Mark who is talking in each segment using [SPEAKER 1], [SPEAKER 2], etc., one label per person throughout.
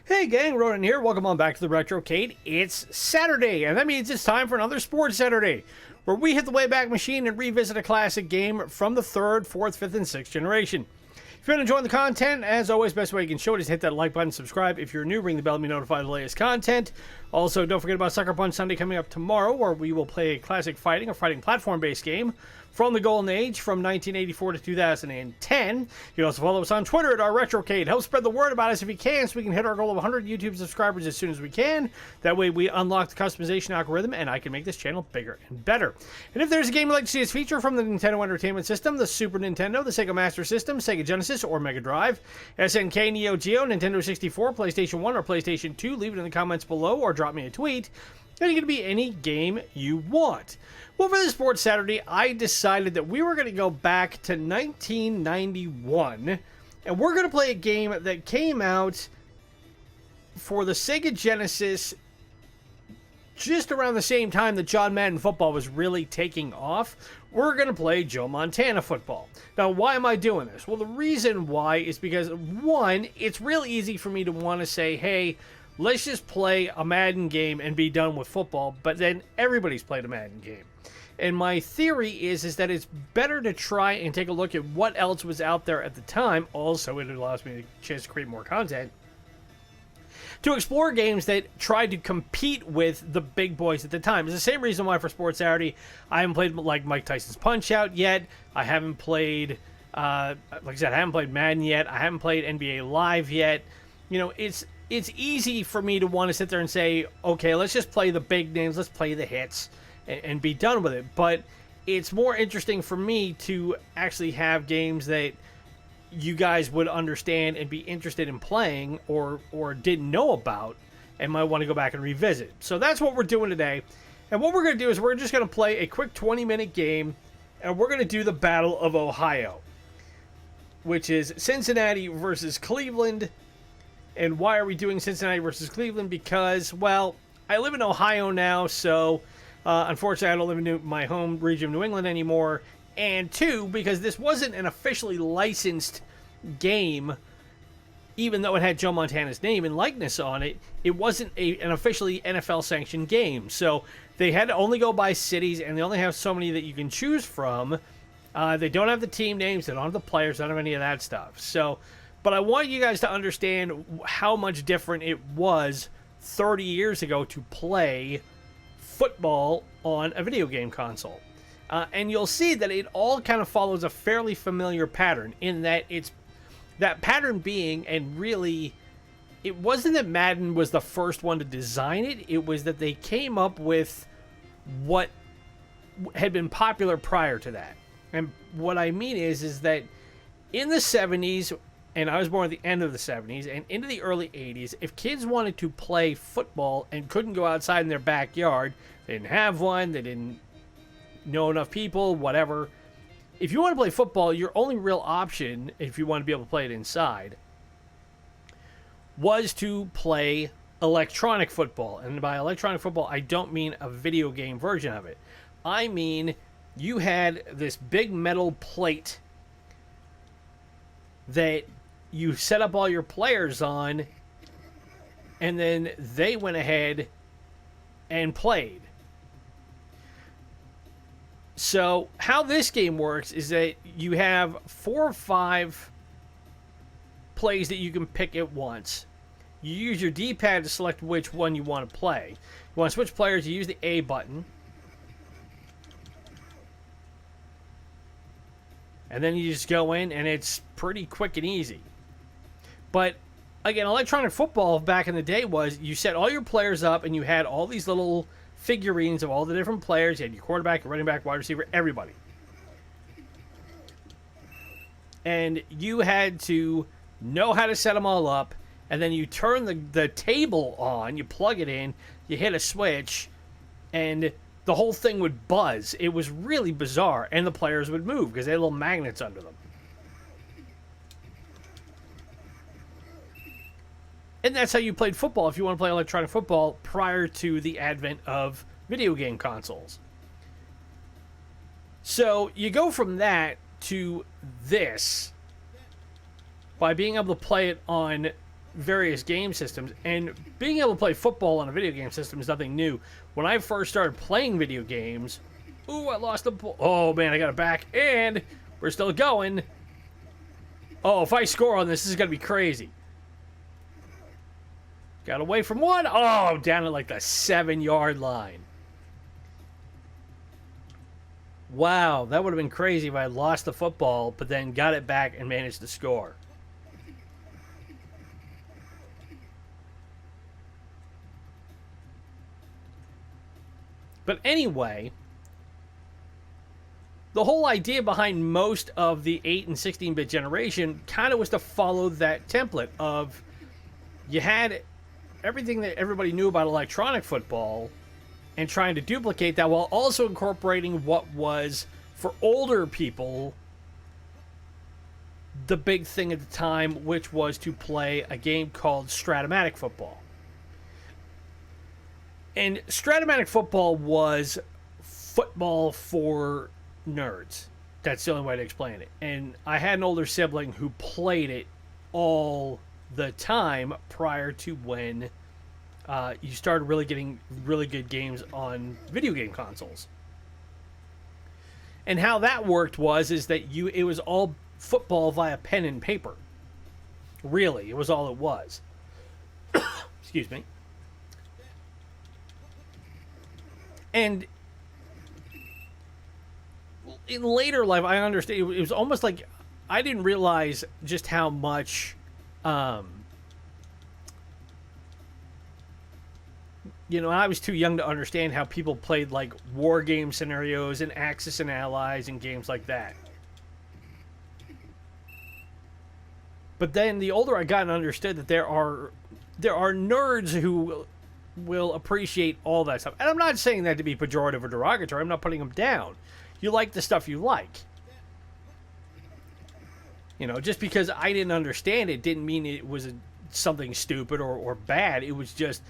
[SPEAKER 1] Hey gang, Ronin here. Welcome on back to the Retrocade. It's Saturday, and that means it's time for another Sports Saturday, where we hit the Wayback Machine and revisit a classic game from the 3rd, 4th, 5th, and 6th generation. If you're enjoying the content, as always, best way you can show it is hit that like button, subscribe. If you're new, ring the bell to be notified of the latest content. Also, don't forget about Suckerpunch Sunday coming up tomorrow, where we will play a classic fighting platform-based game from the Golden Age from 1984 to 2010. You can also follow us on Twitter at our Retrocade. Help spread the word about us if you can, so we can hit our goal of 100 YouTube subscribers as soon as we can. That way we unlock the customization algorithm, and I can make this channel bigger and better. And if there's a game you'd like to see us feature from the Nintendo Entertainment System, the Super Nintendo, the Sega Master System, Sega Genesis, or Mega Drive, SNK, Neo-Geo, Nintendo 64, PlayStation 1, or PlayStation 2, leave it in the comments below or drop me a tweet. And it can be any game you want. Well, for this Sports Saturday, I decided that we were going to go back to 1991, and we're going to play a game that came out for the Sega Genesis just around the same time that John Madden football was really taking off. We're going to play Joe Montana football. Now, why am I doing this? Well, the reason why is because, one, it's real easy for me to want to say, hey, let's just play a Madden game and be done with football, but then everybody's played a Madden game. And my theory is that it's better to try and take a look at what else was out there at the time. Also, it allows me a chance to create more content, to explore games that tried to compete with the big boys at the time. It's the same reason why for Sports Saturday, I haven't played like Mike Tyson's Punch-Out yet. I haven't played, like I said, I haven't played Madden yet. I haven't played NBA Live yet. You know, it's easy for me to want to sit there and say, okay, let's just play the big names, let's play the hits, and be done with it. But it's more interesting for me to actually have games that you guys would understand and be interested in playing or didn't know about and might want to go back and revisit. So that's what we're doing today. And what we're going to do is we're just going to play a quick 20-minute game, and we're going to do the Battle of Ohio, which is Cincinnati versus Cleveland. And why are we doing Cincinnati versus Cleveland? Because, well, I live in Ohio now, so unfortunately I don't live in my home region of New England anymore. And two, because this wasn't an officially licensed game, even though it had Joe Montana's name and likeness on it, it wasn't an officially NFL-sanctioned game. So they had to only go by cities, and they only have so many that you can choose from. They don't have the team names, they don't have the players, they don't have any of that stuff. So, but I want you guys to understand how much different it was 30 years ago to play football on a video game console. And you'll see that it all kind of follows a fairly familiar pattern, in that it's that pattern being, and really, it wasn't that Madden was the first one to design it, it was that they came up with what had been popular prior to that. And what I mean is that in the 70s, and I was born at the end of the 70s, and into the early 80s, if kids wanted to play football and couldn't go outside in their backyard, they didn't have one, they didn't know enough people, whatever. If you want to play football, your only real option, if you want to be able to play it inside, was to play electronic football. And by electronic football, I don't mean a video game version of it. I mean, you had this big metal plate that you set up all your players on, and then they went ahead and played. So how this game works is that you have 4 or 5 plays that you can pick at once. You use your D-pad to select which one you want to play. You want to switch players, you use the A button. And then you just go in, and it's pretty quick and easy. But, again, electronic football back in the day was you set all your players up, and you had all these little figurines of all the different players. You had your quarterback, your running back, wide receiver, everybody. And you had to know how to set them all up, and then you turn the table on, you plug it in, you hit a switch, and the whole thing would buzz. It was really bizarre, and the players would move because they had little magnets under them. And that's how you played football if you want to play electronic football prior to the advent of video game consoles. So you go from that to this by being able to play it on various game systems, and being able to play football on a video game system is nothing new. When I first started playing video games, ooh, I lost the ball. Oh man, I got it back, and we're still going. Oh, if I score on this is gonna be crazy. Got away from one. Oh, down at like the 7-yard line. Wow, that would have been crazy if I had lost the football, but then got it back and managed to score. But anyway, the whole idea behind most of the 8 and 16-bit generation kind of was to follow that template of you had everything that everybody knew about electronic football and trying to duplicate that while also incorporating what was, for older people, the big thing at the time, which was to play a game called Stratomatic Football. And Stratomatic Football was football for nerds. That's the only way to explain it. And I had an older sibling who played it all the time prior to when you started really getting really good games on video game consoles. And how that worked is that it was all football via pen and paper. Really, it was all it was. Excuse me. And in later life, I understand it was almost like I didn't realize just how much, I was too young to understand how people played like war game scenarios and Axis and Allies and games like that. But then the older I got and understood that there are nerds who will appreciate all that stuff. And I'm not saying that to be pejorative or derogatory. I'm not putting them down. You like the stuff you like. Just because I didn't understand it didn't mean it was something stupid or bad. It was just,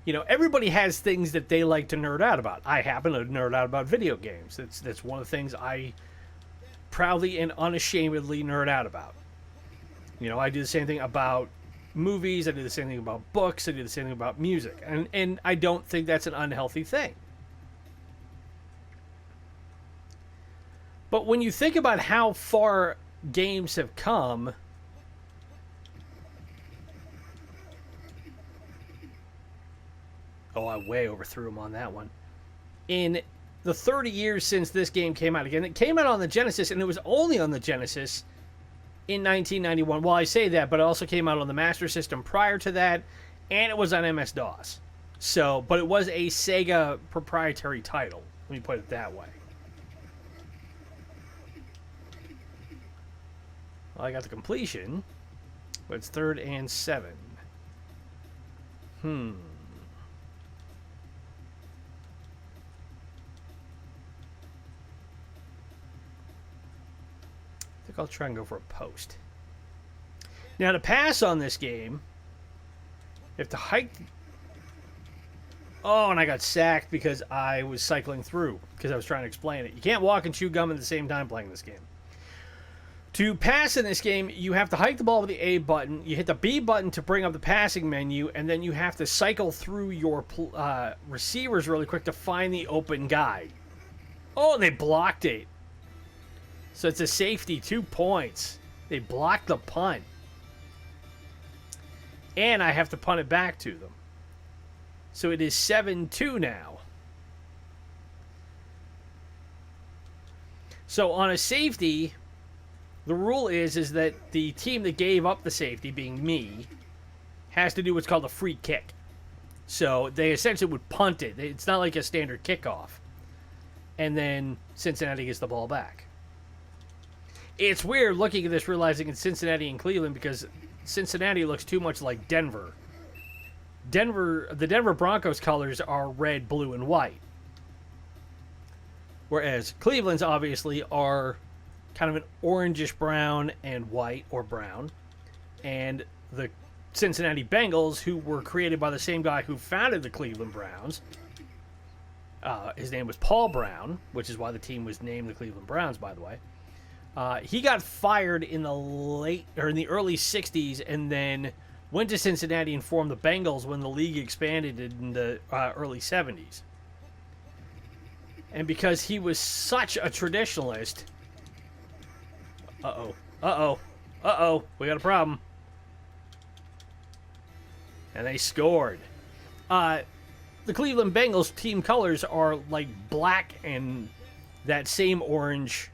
[SPEAKER 1] everybody has things that they like to nerd out about. I happen to nerd out about video games. That's one of the things I proudly and unashamedly nerd out about. I do the same thing about movies, I do the same thing about books, I do the same thing about music. And I don't think that's an unhealthy thing. But when you think about how far games have come, oh, I way overthrew him on that one. In the 30 years since this game came out again, it came out on the Genesis, and it was only on the Genesis in 1991. Well, I say that, but it also came out on the Master System prior to that, and it was on MS-DOS. But it was a SEGA proprietary title. Let me put it that way. Well, I got the completion, but it's 3rd and 7. I think I'll try and go for a post. Now, to pass on this game, you have to hike. Oh, and I got sacked because I was cycling through, because I was trying to explain it. You can't walk and chew gum at the same time playing this game. To pass in this game, you have to hike the ball with the A button, you hit the B button to bring up the passing menu, and then you have to cycle through your receivers really quick to find the open guy. Oh, they blocked it. So it's a safety, 2 points. They blocked the punt. And I have to punt it back to them. So it is 7-2 now. So on a safety, the rule is that the team that gave up the safety, being me, has to do what's called a free kick. So they essentially would punt it. It's not like a standard kickoff. And then Cincinnati gets the ball back. It's weird looking at this, realizing it's Cincinnati and Cleveland, because Cincinnati looks too much like Denver. The Denver Broncos colors are red, blue, and white. Whereas Cleveland's obviously are kind of an orangish brown and white, or brown. And the Cincinnati Bengals, who were created by the same guy who founded the Cleveland Browns, his name was Paul Brown, which is why the team was named the Cleveland Browns, by the way. He got fired in the early 60s and then went to Cincinnati and formed the Bengals when the league expanded in the early 70s. And because he was such a traditionalist... we got a problem. And they scored. The Cleveland Bengals team colors are like black and that same orange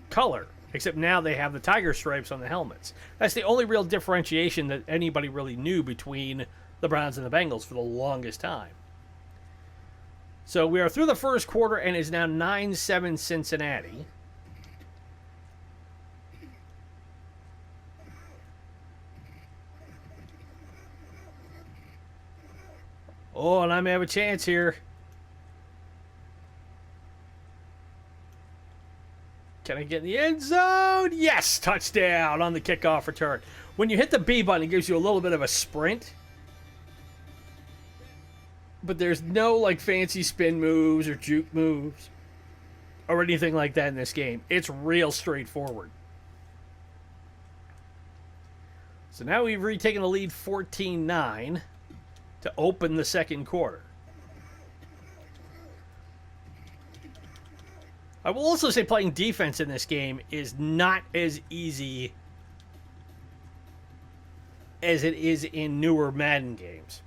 [SPEAKER 1] color. Except now they have the tiger stripes on the helmets. That's the only real differentiation that anybody really knew between the Browns and the Bengals for the longest time. So we are through the first quarter and it's now 9-7 Cincinnati. Oh, and I may have a chance here. Can I get in the end zone? Yes, touchdown on the kickoff return. When you hit the B button, it gives you a little bit of a sprint. But there's no like fancy spin moves or juke moves or anything like that in this game. It's real straightforward. So now we've retaken the lead 14-9 to open the second quarter. I will also say playing defense in this game is not as easy as it is in newer Madden games.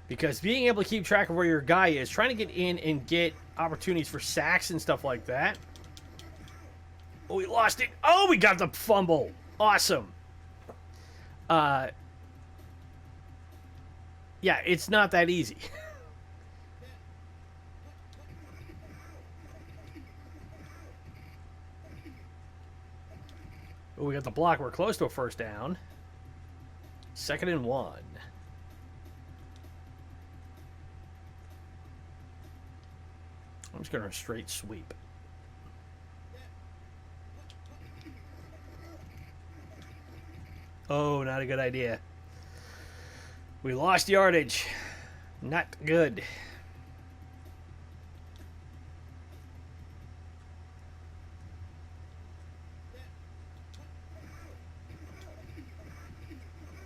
[SPEAKER 1] Because being able to keep track of where your guy is, trying to get in and get opportunities for sacks and stuff like that. Oh, we lost it. Oh, we got the fumble. Awesome. Yeah, it's not that easy. Oh, we got the block. We're close to a first down. 2nd and 1. I'm just going to straight sweep. Oh, not a good idea. We lost yardage. Not good.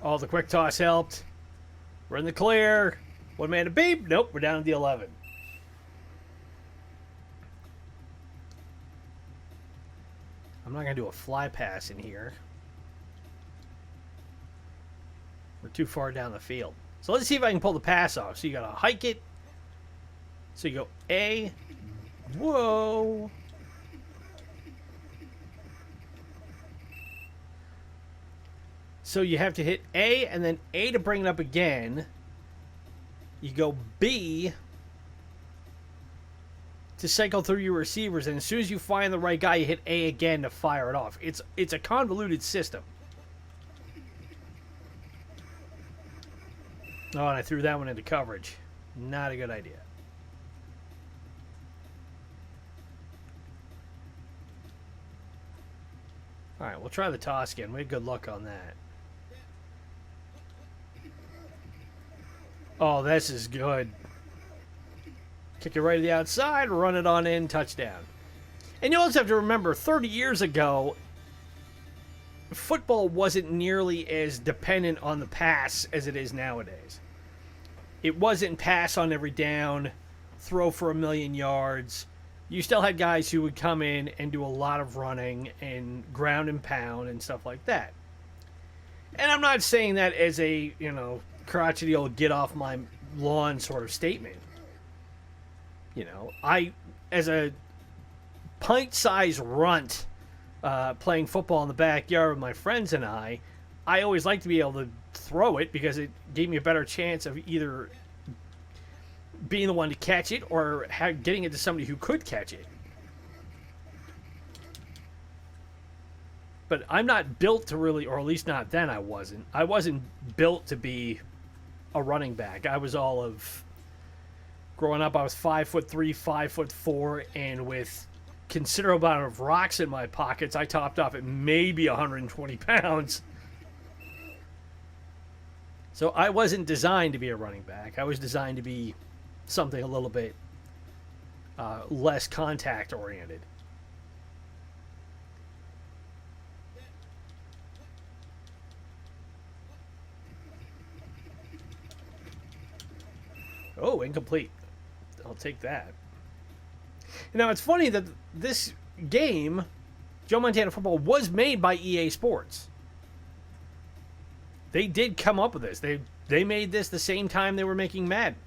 [SPEAKER 1] Oh, the quick toss helped. We're in the clear. One man to beep. Nope, we're down to the 11. I'm not going to do a fly pass in here. We're too far down the field. So let's see if I can pull the pass off. So you got to hike it. So you go A. Whoa. So you have to hit A and then A to bring it up again. You go B to cycle through your receivers, and as soon as you find the right guy, you hit A again to fire it off. It's a convoluted system. Oh, and I threw that one into coverage. Not a good idea. All right, we'll try the toss again. We had good luck on that. Oh, this is good. Kick it right to the outside, run it on in, touchdown. And you also have to remember, 30 years ago, football wasn't nearly as dependent on the pass as it is nowadays. It wasn't pass on every down, throw for 1,000,000 yards. You still had guys who would come in and do a lot of running and ground and pound and stuff like that. And I'm not saying that as a, crotchety old get off my lawn sort of statement. As a pint-sized runt playing football in the backyard with my friends and I always liked to be able to throw it because it gave me a better chance of either being the one to catch it or getting it to somebody who could catch it. But I'm not built to really, or at least not then I wasn't. I wasn't built to be a running back. I was all of... Growing up, I was 5'3", 5'4", and with considerable amount of rocks in my pockets, I topped off at maybe 120 pounds. So I wasn't designed to be a running back. I was designed to be something a little bit less contact-oriented. Oh, incomplete. I'll take that. Now, it's funny that this game, Joe Montana Football, was made by EA Sports. They did come up with this. They made this the same time they were making Madden.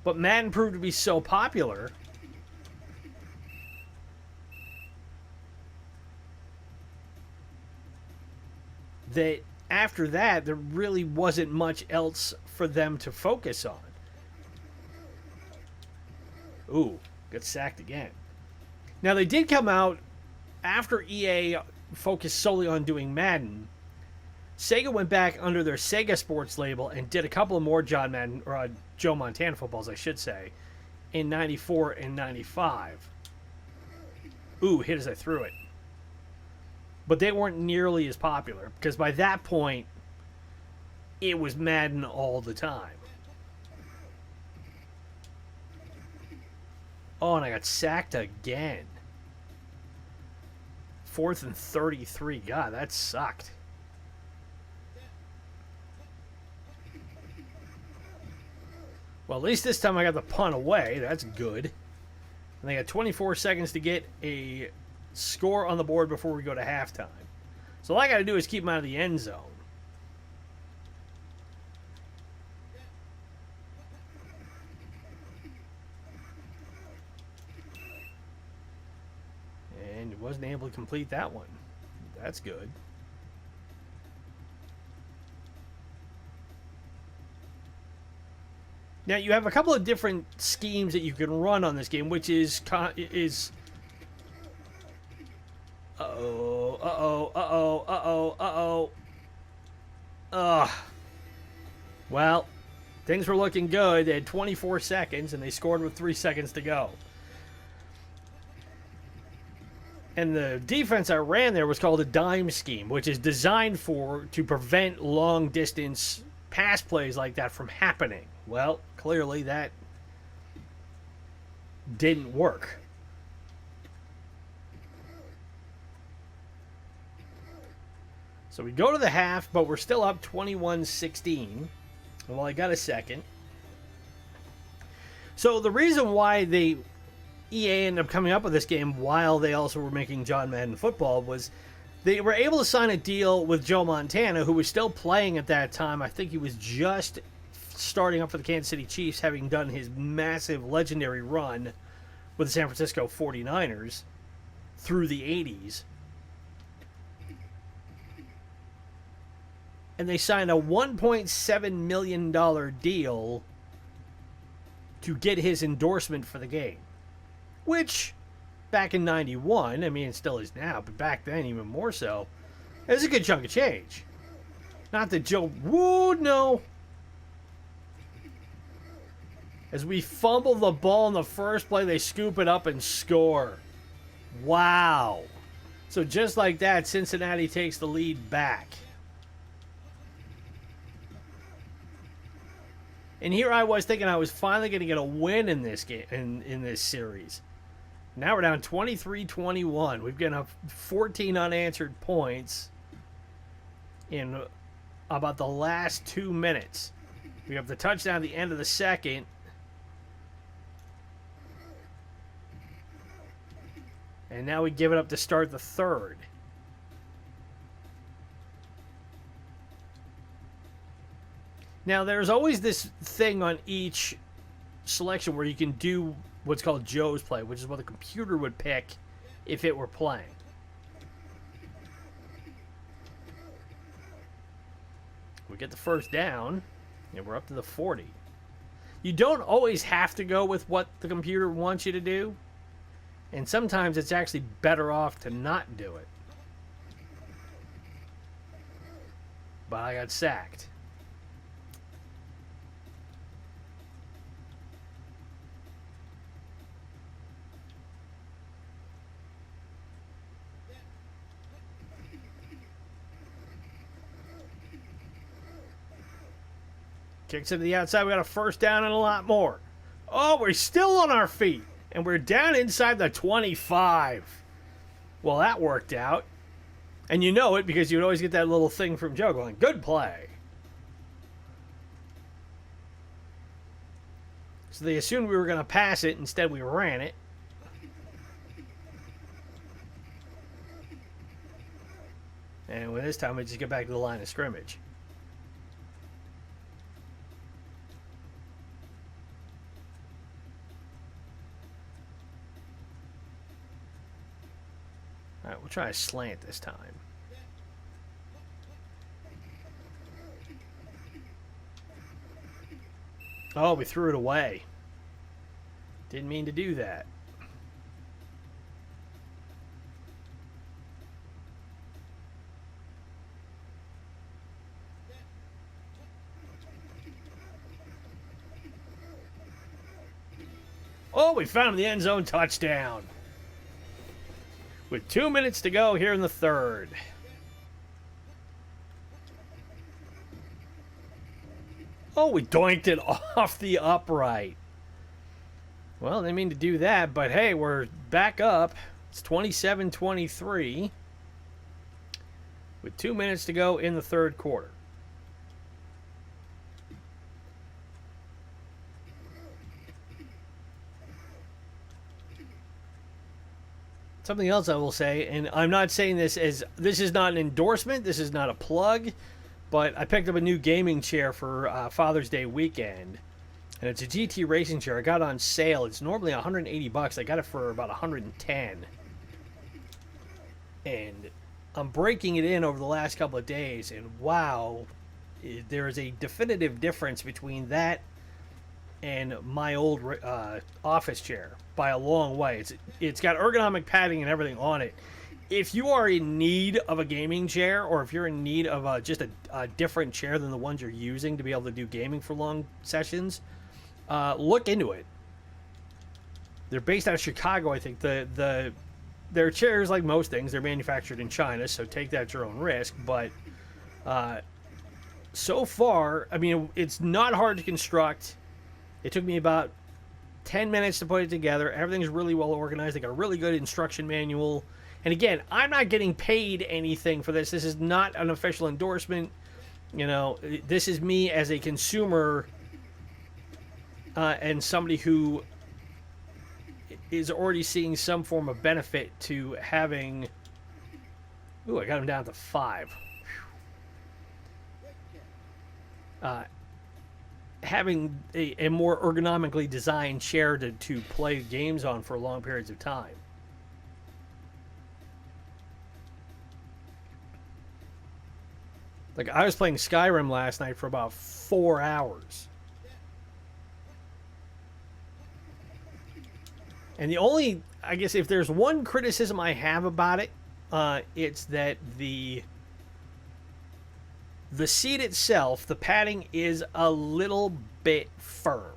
[SPEAKER 1] But Madden proved to be so popular that after that, there really wasn't much else for them to focus on. Ooh, got sacked again. Now, they did come out after EA focused solely on doing Madden. SEGA went back under their SEGA Sports label and did a couple of more John Madden, or Joe Montana footballs, I should say, in 94 and 95. Ooh, hit as I threw it. But they weren't nearly as popular, because by that point, it was Madden all the time. Oh, and I got sacked again. 4th and 33. God, that sucked. Well, at least this time I got the punt away. That's good. And they got 24 seconds to get a score on the board before we go to halftime. So all I got to do is keep them out of the end zone. And wasn't able to complete that one. That's good. Now, you have a couple of different schemes that you can run on this game, which is well, things were looking good. They had 24 seconds, and they scored with 3 seconds to go. And the defense I ran there was called a dime scheme, which is designed to prevent long-distance pass plays like that from happening. Well, clearly that didn't work. So we go to the half, but we're still up 21-16. Well, I got a second. So the reason why EA ended up coming up with this game while they also were making John Madden Football was they were able to sign a deal with Joe Montana, who was still playing at that time. I think he was just starting up for the Kansas City Chiefs, having done his massive legendary run with the San Francisco 49ers through the 80s. And they signed a $1.7 million deal to get his endorsement for the game. Which, back in 91, I mean, it still is now, but back then even more so, it was a good chunk of change. Not that Joe would know. As we fumble the ball in the first play, they scoop it up and score. Wow. So just like that, Cincinnati takes the lead back. And here I was thinking I was finally going to get a win in this game, in this series. Now we're down 23-21. We've got 14 unanswered points in about the last 2 minutes. We have the touchdown at the end of the second. And now we give it up to start the third. Now, there's always this thing on each selection where you can do what's called Joe's play, which is what the computer would pick if it were playing. We get the first down, and we're up to the 40. You don't always have to go with what the computer wants you to do, and sometimes it's actually better off to not do it. But I got sacked. Kicks into the outside. We got a first down and a lot more. Oh, we're still on our feet. And we're down inside the 25. Well, that worked out. And you know it because you would always get that little thing from Joe going, good play. So they assumed we were going to pass it. Instead, we ran it. And with this time, we just get back to the line of scrimmage. All right, we'll try a slant this time. Oh, we threw it away. Didn't mean to do that. Oh, we found him, the end zone touchdown. With 2 minutes to go here in the third. Oh, we doinked it off the upright. Well, they didn't mean to do that, but hey, we're back up. It's 27-23 with 2 minutes to go in the third quarter. Something else I will say, and I'm not saying this as, this is not an endorsement, this is not a plug, but I picked up a new gaming chair for Father's Day weekend, and it's a GT racing chair. I got it on sale. It's normally $180. I got it for about $110, and I'm breaking it in over the last couple of days, and wow, there is a definitive difference between that and my old office chair by a long way. It's got ergonomic padding and everything on it. If you are in need of a gaming chair, or if you're in need of just a different chair than the ones you're using to be able to do gaming for long sessions, look into it. They're based out of Chicago, I think. Their chairs, like most things, they're manufactured in China, so take that at your own risk. But so far, I mean, it's not hard to construct. It took me about 10 minutes to put it together. Everything's really well organized. They got a really good instruction manual. And again, I'm not getting paid anything for this. This is not an official endorsement. You know, this is me as a consumer and somebody who is already seeing some form of benefit to having... Ooh, I got him down to 5. Having a more ergonomically designed chair to play games on for long periods of time. Like, I was playing Skyrim last night for about 4 hours. And the only, I guess, if there's one criticism I have about it, it's that the seat itself, the padding is a little bit firm.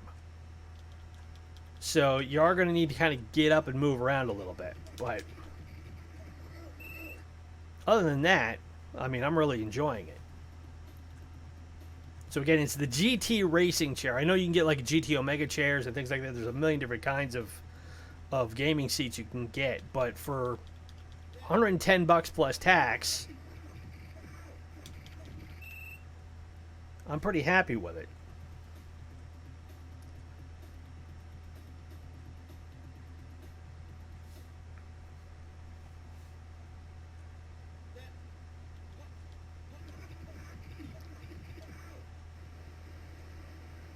[SPEAKER 1] So you are going to need to kind of get up and move around a little bit. But other than that, I mean, I'm really enjoying it. So again, it's the GT racing chair. I know you can get like GT Omega chairs and things like that. There's a million different kinds of gaming seats you can get. But for $110 plus tax, I'm pretty happy with it.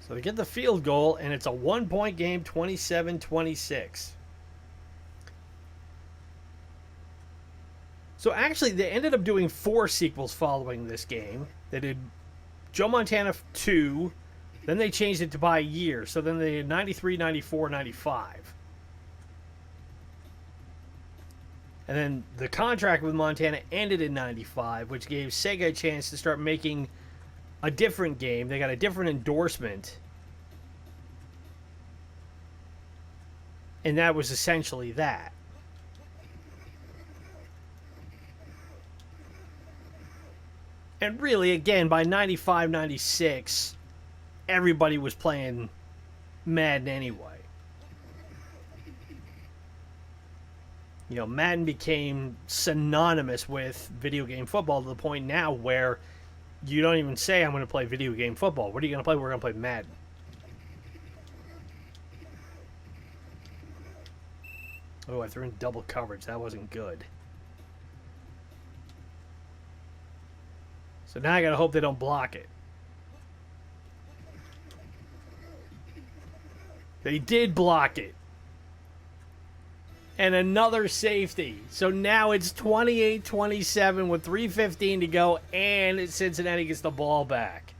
[SPEAKER 1] So they get the field goal, and it's a 1-point game, 27-26. So actually, they ended up doing 4 sequels following this game. They did Joe Montana 2, then they changed it to by year. So then they did 93, 94, 95. And then the contract with Montana ended in 95, which gave SEGA a chance to start making a different game. They got a different endorsement. And that was essentially that. And really, again, by 95, 96, everybody was playing Madden anyway. You know, Madden became synonymous with video game football to the point now where you don't even say, I'm going to play video game football. What are you going to play? We're going to play Madden. Oh, I threw in double coverage. That wasn't good. So now I gotta hope they don't block it. They did block it. And another safety. So now it's 28-27 with 3:15 to go, and Cincinnati gets the ball back.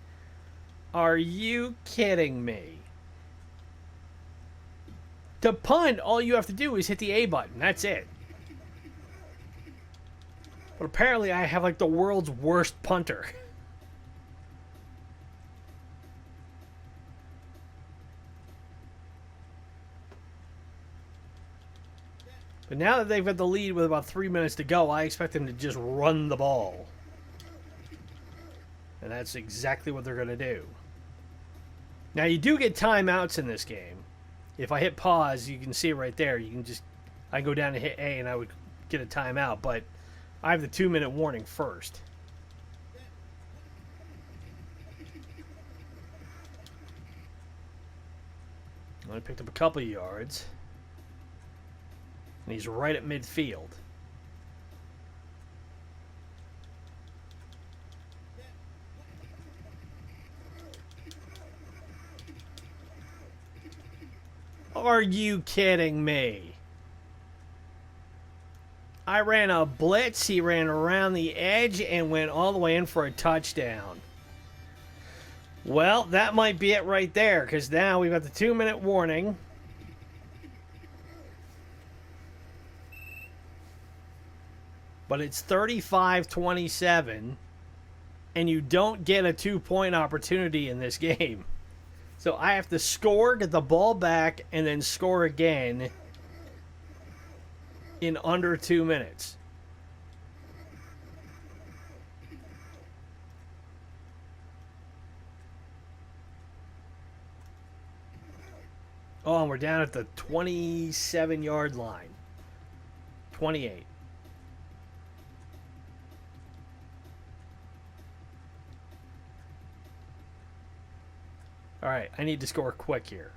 [SPEAKER 1] Are you kidding me? To punt, all you have to do is hit the A button. That's it. But apparently I have like the world's worst punter. But now that they've got the lead with about 3 minutes to go, I expect them to just run the ball. And that's exactly what they're going to do. Now, you do get timeouts in this game. If I hit pause, you can see it right there. You can just, I go down and hit A and I would get a timeout. But I have the 2-minute warning first. I picked up a couple of yards. And he's right at midfield. Are you kidding me? I ran a blitz, he ran around the edge and went all the way in for a touchdown. Well, that might be it right there, because now we've got the 2-minute warning. But it's 35-27, and you don't get a 2-point opportunity in this game. So I have to score, get the ball back, and then score again in under 2 minutes. Oh, and we're down at the 27-yard line. 28. All right, I need to score quick here.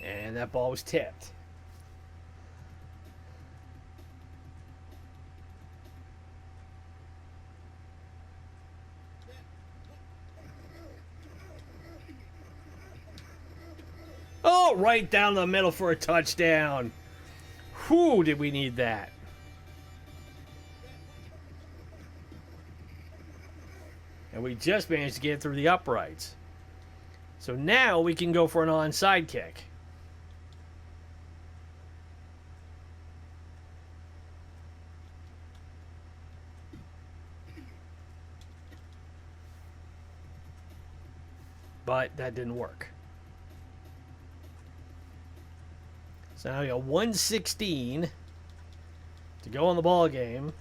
[SPEAKER 1] And that ball was tipped. Oh, right down the middle for a touchdown. Whew, did we need that? And we just managed to get through the uprights. So now we can go for an onside kick. But that didn't work. So now we got 1:16 to go on the ball game.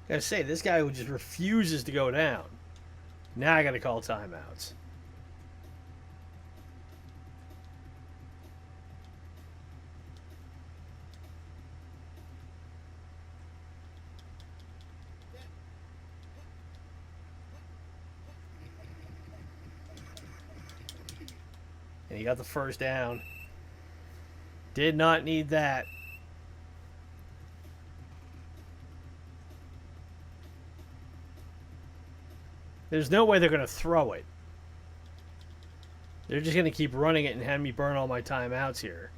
[SPEAKER 1] Gotta say, this guy who just refuses to go down. Now I gotta call timeouts. And he got the first down. Did not need that. There's no way they're going to throw it. They're just going to keep running it and have me burn all my timeouts here.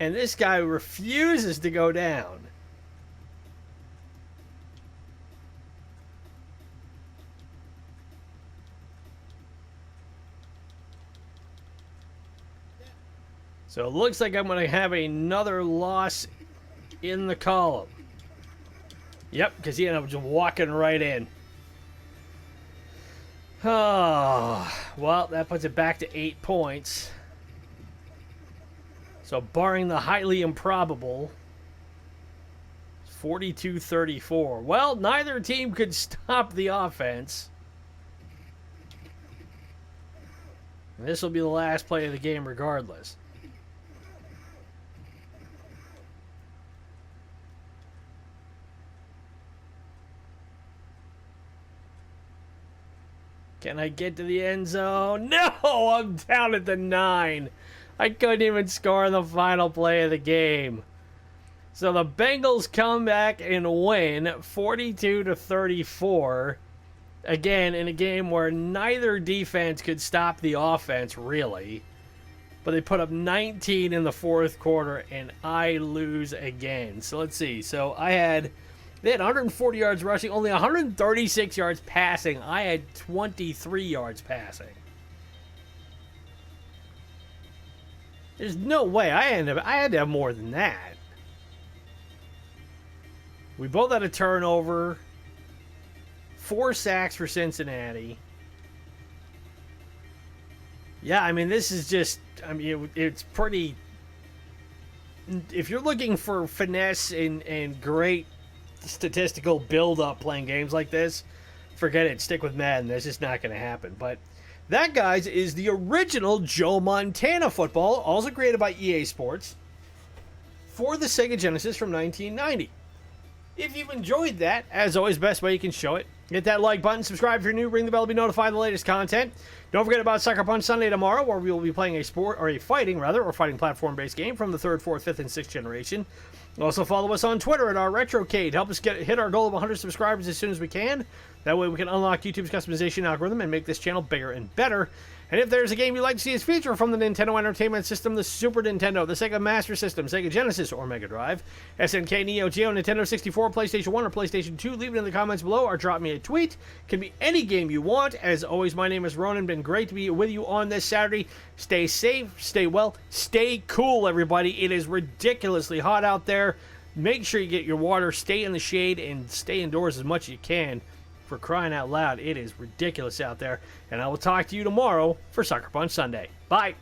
[SPEAKER 1] And this guy refuses to go down. So it looks like I'm going to have another loss in the column. Yep, because he ended up just walking right in. Oh, well, that puts it back to 8 points. So barring the highly improbable, 42-34. Well, neither team could stop the offense. This will be the last play of the game regardless. Can I get to the end zone? No, I'm down at the 9. I couldn't even score the final play of the game. So the Bengals come back and win 42-34. Again, in a game where neither defense could stop the offense, really. But they put up 19 in the fourth quarter, and I lose again. So let's see. So they had 140 yards rushing, only 136 yards passing. I had 23 yards passing. There's no way. I had to have more than that. We both had a turnover. 4 sacks for Cincinnati. Yeah, I mean, this is just... I mean, it's pretty... If you're looking for finesse and great statistical build-up playing games like this, forget it. Stick with Madden. That's just not going to happen. But that, guys, is the original Joe Montana football, also created by EA Sports, for the Sega Genesis from 1990. If you've enjoyed that, as always, best way you can show it, hit that like button, subscribe if you're new, ring the bell to be notified of the latest content. Don't forget about Suckerpunch Sunday tomorrow, where we will be playing a fighting platform-based game from the 3rd, 4th, 5th, and 6th generation. Also follow us on Twitter at our Retrocade. Help us hit our goal of 100 subscribers as soon as we can. That way we can unlock YouTube's customization algorithm and make this channel bigger and better. And if there's a game you'd like to see us feature from the Nintendo Entertainment System, the Super Nintendo, the Sega Master System, Sega Genesis or MegaDrive, SNK, Neo-Geo, Nintendo 64, PlayStation 1, or PlayStation 2, leave it in the comments below or drop me a tweet. Can be any game you want. As always, my name is Ronin. Been great to be with you on this Saturday. Stay safe, stay well, stay cool, everybody. It is ridiculously hot out there. Make sure you get your water, stay in the shade, and stay indoors as much as you can. For crying out loud, it is ridiculous out there. And I will talk to you tomorrow for Sucker Punch Sunday. Bye.